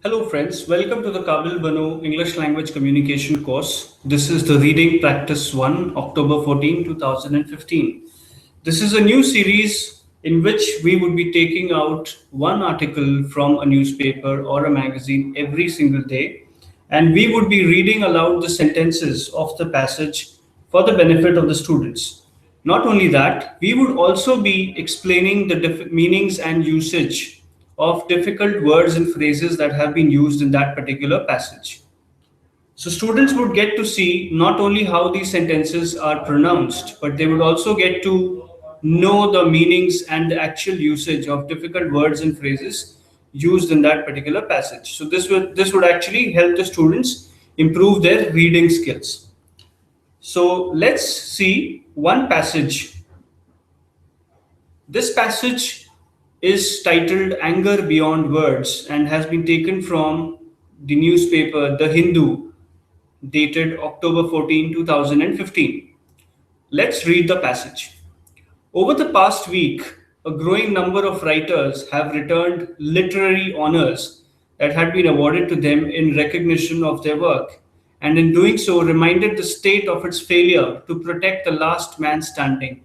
Hello friends, welcome to the Kabil Bano English Language Communication course. This is the Reading Practice 1, October 14, 2015. This is a new series in which we would be taking out one article from a newspaper or a magazine every single day, and we would be reading aloud the sentences of the passage for the benefit of the students. Not only that, we would also be explaining the meanings and usage of difficult words and phrases that have been used in that particular passage. So, students would get to see not only how these sentences are pronounced, but they would also get to know the meanings and the actual usage of difficult words and phrases used in that particular passage. So, this would actually help the students improve their reading skills. So, let's see one passage. This passage is titled Anger Beyond Words and has been taken from the newspaper The Hindu, dated October 14, 2015. Let's read the passage. Over the past week, a growing number of writers have returned literary honors that had been awarded to them in recognition of their work, and in doing so, reminded the state of its failure to protect the last man standing.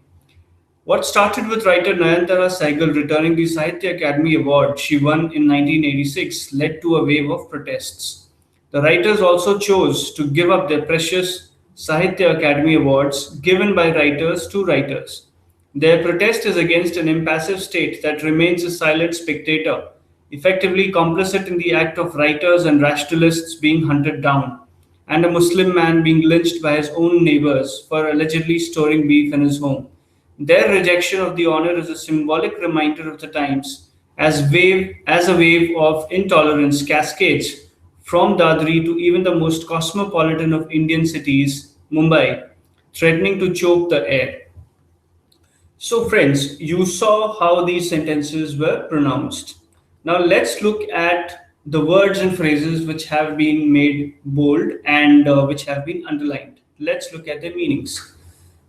What started with writer Nayantara Saigal returning the Sahitya Academy Award she won in 1986 led to a wave of protests. The writers also chose to give up their precious Sahitya Academy Awards given by writers to writers. Their protest is against an impassive state that remains a silent spectator, effectively complicit in the act of writers and rationalists being hunted down, and a Muslim man being lynched by his own neighbors for allegedly storing beef in his home. Their rejection of the honor is a symbolic reminder of the times as a wave of intolerance cascades from Dadri to even the most cosmopolitan of Indian cities, Mumbai, threatening to choke the air. So, friends, you saw how these sentences were pronounced. Now, let's look at the words and phrases which have been made bold and which have been underlined. Let's look at their meanings.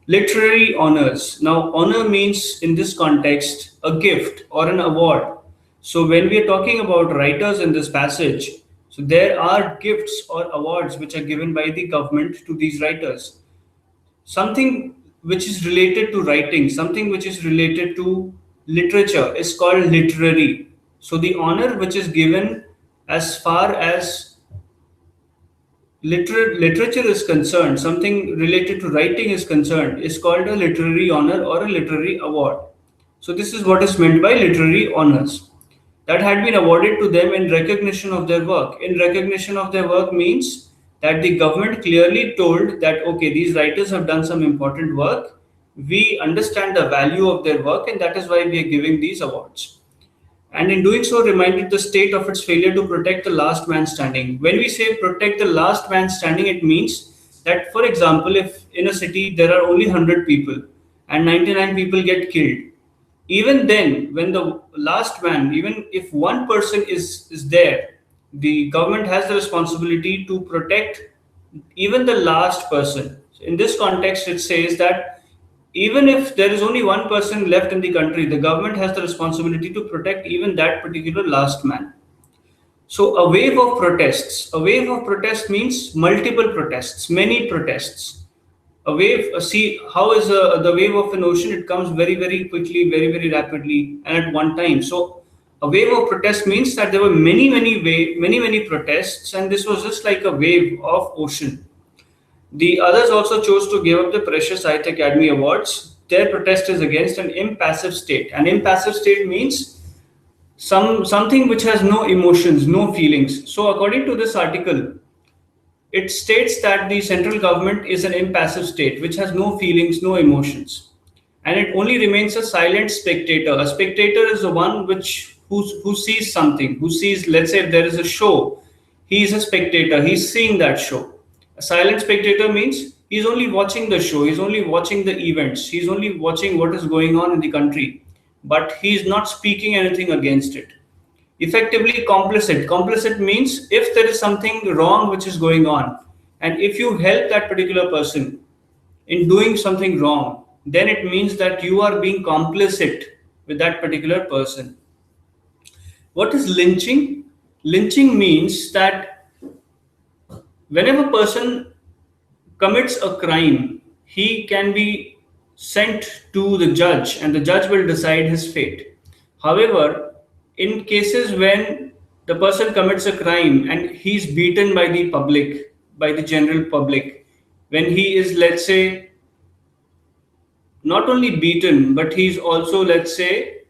Literary honors. Now, honor means in this context a gift or an award. So, when we are talking about writers in this passage, so there are gifts or awards which are given by the government to these writers. Something which is related to writing, something which is related to literature is called literary. So, the honor which is given as far as literature is concerned, something related to writing is concerned, is called a literary honor or a literary award. So, this is what is meant by literary honors that had been awarded to them in recognition of their work. In recognition of their work means that the government clearly told that, okay, these writers have done some important work. We understand the value of their work, and that is why we are giving these awards, and in doing so reminded the state of its failure to protect the last man standing. When we say protect the last man standing, it means that, for example, if in a city there are only 100 people and 99 people get killed, even then, when the last man, even if one person is there, the government has the responsibility to protect even the last person. So in this context, it says that even if there is only one person left in the country, the government has the responsibility to protect even that particular last man. So a wave of protests. A wave of protest means multiple protests, many protests. A wave, see how is the wave of an ocean? It comes very, very quickly, very, very rapidly, and at one time. So a wave of protest means that there were many, many protests, and this was just like a wave of ocean. The others also chose to give up the precious Sahitya Academy Awards. Their protest is against an impassive state. An impassive state means something which has no emotions, no feelings. So, according to this article, it states that the central government is an impassive state which has no feelings, no emotions, and it only remains a silent spectator. A spectator is the one who sees something, who sees, let's say, if there is a show, he is a spectator, he's seeing that show. A silent spectator means he's only watching the show, he's only watching the events, he's only watching what is going on in the country, but he's not speaking anything against it. Effectively complicit. Complicit means if there is something wrong which is going on, and if you help that particular person in doing something wrong, then it means that you are being complicit with that particular person. What is lynching? Lynching means that whenever a person commits a crime, he can be sent to the judge and the judge will decide his fate. However, in cases when the person commits a crime and he's beaten by the public, by the general public, when he is, let's say, not only beaten, but he's also, let's say,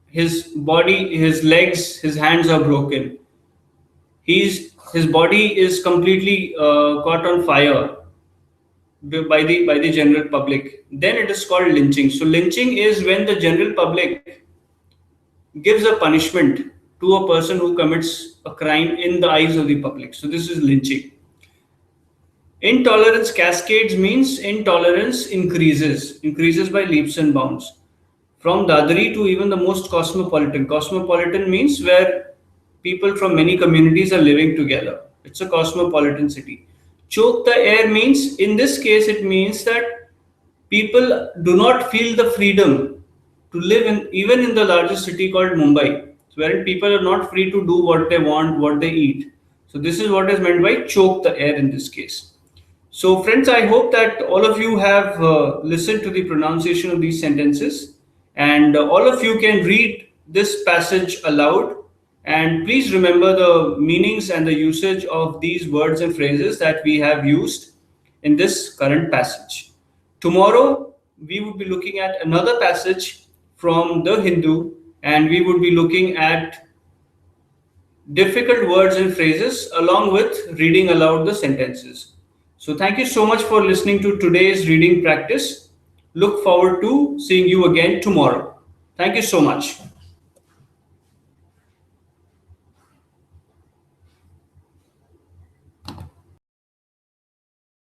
his body, his legs, his hands are broken. His body is completely caught on fire by the general public. Then it is called lynching. So lynching is when the general public gives a punishment to a person who commits a crime in the eyes of the public. So this is lynching. Intolerance cascades means intolerance increases by leaps and bounds. From Dadri to even the most cosmopolitan. Cosmopolitan means where people from many communities are living together. It's a cosmopolitan city. Choke the air means, in this case, it means that people do not feel the freedom to live in, even in the largest city called Mumbai, wherein people are not free to do what they want, what they eat. So this is what is meant by choke the air in this case. So, friends, I hope that all of you have listened to the pronunciation of these sentences and all of you can read this passage aloud. And please remember the meanings and the usage of these words and phrases that we have used in this current passage. Tomorrow, we would be looking at another passage from the Hindu and we would be looking at difficult words and phrases along with reading aloud the sentences. So, thank you so much for listening to today's reading practice. Look forward to seeing you again tomorrow. Thank you so much.